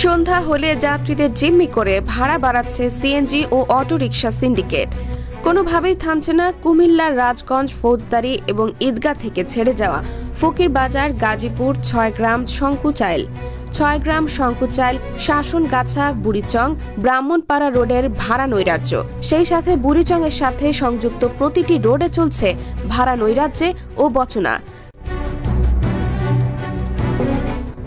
সন্ধ্যা হলে যাত্রীদের জিম্মি করে ভাড়া বাড়াচ্ছে সিএনজি ও অটোরিকশা সিন্ডিকেট। কোনোভাবেই থামছে না কুমিল্লার রাজগঞ্জ, ফৌজদারি এবং ঈদগাহ থেকে ছেড়ে যাওয়া ফকিরবাজার, গাজীপুর, ৬ গ্রাম, শঙ্কুচাইল, শাসনগাছা, বুড়িচং, ব্রাহ্মণপাড়া রোডের ভাড়া নৈরাজ্য। সেই সাথে বুড়িচংয়ের সাথে সংযুক্ত প্রতিটি রোডে চলছে ভাড়া নৈরাজ্যে ও বচনা।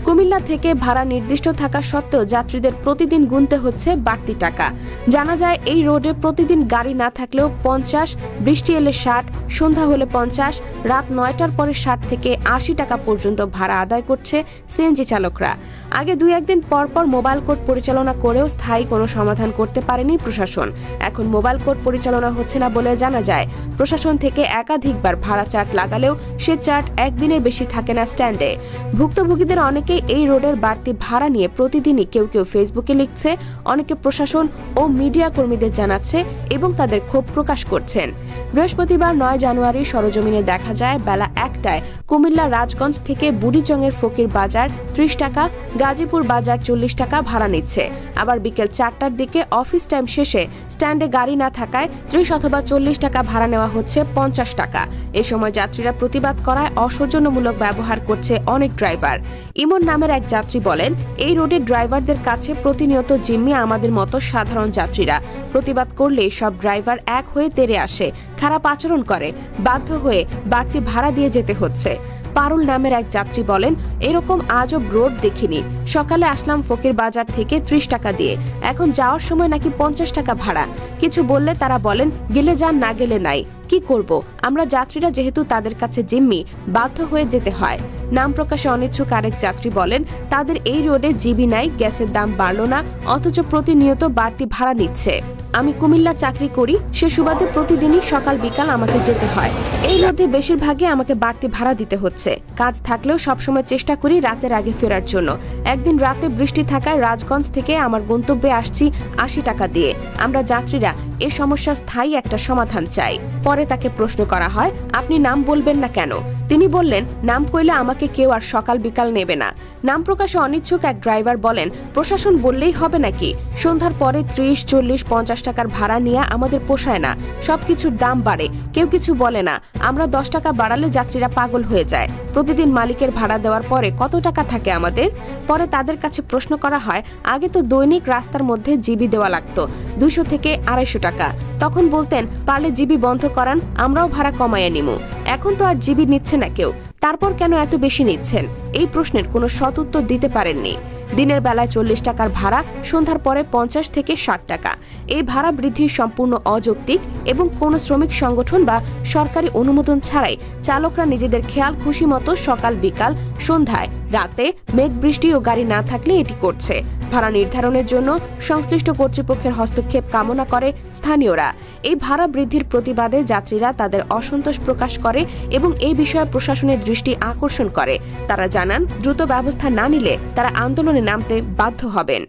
কুমিল্লা থেকে ভাড়া নির্দিষ্ট থাকা সত্ত্বেও যাত্রীদের প্রতিদিন গুনতে হচ্ছে বাড়তি টাকা। জানা যায় এই রোডে প্রতিদিন গাড়ি না থাকলেও ৫০, বৃষ্টি এলে ৬০, সন্ধ্যা হলে ৫০, রাত ৯টার পরে ৬০ থেকে ৮০ টাকা পর্যন্ত ভাড়া আদায় করছে সিএনজি চালকরা। আগে ২-১ দিন পরপর মোবাইল কোর্ট পরিচালনা করেও স্থায়ী কোনো সমাধান করতে পারেনি প্রশাসন। এখন মোবাইল কোর্ট পরিচালনা হচ্ছে না বলে জানা যায়। প্রশাসন থেকে একাধিকবার ভাড়া চার্ট লাগালেও সে চার্ট একদিনের বেশি থাকে না স্ট্যান্ডে। ভুক্তভোগীদের অনেকেই এই রোডের বাড়তি ভাড়া নিয়ে প্রতিদিনই কেউ ফেসবুকে লিখছে, অনেকে প্রশাসন ও মিডিয়া কর্মীদের জানাচ্ছে এবং তাদের ক্ষোভ প্রকাশ করছেন। বৃহস্পতিবার ৯ জানুয়ারি সরজমিনে দেখা যায় বেলা ১টায় কুমিল্লা রাজগঞ্জ থেকে বুড়িচংয়ের ফকির বাজার ৩০ টাকা, গাজীপুর বাজার ৪০ টাকা ভাড়া নিচ্ছে। আবার বিকেল ৪টার দিকে অফিস টাইম শেষে স্ট্যান্ডে গাড়ি না থাকায় ৩০ অথবা ৪০ টাকা ভাড়া নেওয়া হচ্ছে ৫০ টাকা। এ সময় যাত্রীরা প্রতিবাদ করায় অসৌজন্যমূলক ব্যবহার করছে অনেক ড্রাইভার। ইমন নামের এক যাত্রী বলেন, এই রোডের ড্রাইভারদের কাছে প্রতিনিয়ত জিম্মি আমাদের মতো সাধারণ যাত্রীরা। প্রতিবাদ করলে সব ড্রাইভার এক হয়ে তেড়ে আসে, খারাপ আচরণ করে, বাধ্য হয়ে বাড়তি ভাড়া দিয়ে যেতে হচ্ছে। পারুল নামের এক যাত্রী বলেন, এরকম আজব রোড দেখিনি। সকালে আসলাম ফকির বাজার থেকে ৩০ টাকা দিয়ে, এখন যাওয়ার সময় নাকি ৫০ টাকা ভাড়া। কিছু বললে তারা বলেন গেলে যান, না গেলে নাই। কি করব? আমরা যাত্রীরা যেহেতু তাদের কাছে জিম্মি, বাধ্য হয়ে যেতে হয়। নাম প্রকাশে অনিচ্ছুক আরেক যাত্রী বলেন, তাদের এই রোডে জিবি নাই, গ্যাসের দাম বাড়লো না, অথচ প্রতিনিয়ত বাড়তি ভাড়া নিচ্ছে। আমি কুমিল্লা চাকরি করি, সে সুবাদে প্রতিদিনই সকাল বিকাল আমাকে যেতে হয়। এই মধ্যে বেশিরভাগই আমাকে বাড়তি ভাড়া দিতে হচ্ছে। কাজ থাকলেও সবসময় চেষ্টা করি রাতের আগে ফেরার জন্য। একদিন রাতে বৃষ্টি থাকায় রাজগঞ্জ থেকে আমার গন্তব্যে আসছি ৮০ টাকা দিয়ে। আমরা যাত্রীরা এ সমস্যার স্থায়ী একটা সমাধান চাই। পরে তাকে প্রশ্ন করা হয়, আপনি নাম বলবেন না কেন? তিনি বললেন, নাম কইলে আমাকে কেউ আর সকাল বিকাল নেবে না। নাম প্রকাশে অনিচ্ছুক এক ড্রাইভার বলেন, প্রশাসন বললেই হবে নাকি? সন্ধ্যার পরে ৩০, ৪০, ৫০ টাকার ভাড়া নিয়ে আমাদের পোষায় না। সবকিছুর দাম বাড়ে, কেউ কিছু বলে না। আমরা ১০ টাকা বাড়ালে যাত্রীরা পাগল হয়ে যায়। প্রতিদিন মালিকের ভাড়া দেওয়ার পরে কত টাকা থাকে আমাদের? পরে তাদের কাছে প্রশ্ন করা হয়, আগে তো দৈনিক রাস্তার মধ্যে জিবি দেওয়া লাগতো ২০০ থেকে ২৫০ টাকা। তখন বলতেন, পারলে জিবি বন্ধ করান, আমরাও ভাড়া কমাইয়া নিমু। এখন তো আর জিবি নিচ্ছে না কেউ, তারপর কেন এত বেশি নিচ্ছেন? এই প্রশ্নের কোনো সৎ উত্তর দিতে পারেননি। দিনের বেলায় ৪০ টাকার ভাড়া, সন্ধ্যার পরে ৫০ থেকে ৬০ টাকা। এই ভাড়া বৃদ্ধি সম্পূর্ণ অযৌক্তিক এবং কোনো শ্রমিক সংগঠন বা সরকারি অনুমোদন ছাড়াই চালকরা নিজেদের খেয়াল খুশি মতো সকাল বিকাল, সন্ধ্যায়, রাতে, মেঘ বৃষ্টি ও গাড়ি না থাকলে এটি করছে। ভাড়া নির্ধারণের জন্য সংশ্লিষ্ট কর্তৃপক্ষের হস্তক্ষেপ কামনা করে স্থানীয়রা। এই ভাড়া বৃদ্ধির প্রতিবাদে যাত্রীরা তাদের অসন্তোষ প্রকাশ করে এবং এই বিষয়ে প্রশাসনের দৃষ্টি আকর্ষণ করে। তারা জানান, দ্রুত ব্যবস্থা না নিলে তারা আন্দোলনে নামতে বাধ্য হবেন।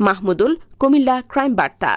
মাহমুদুল, কুমিল্লা ক্রাইম বার্তা।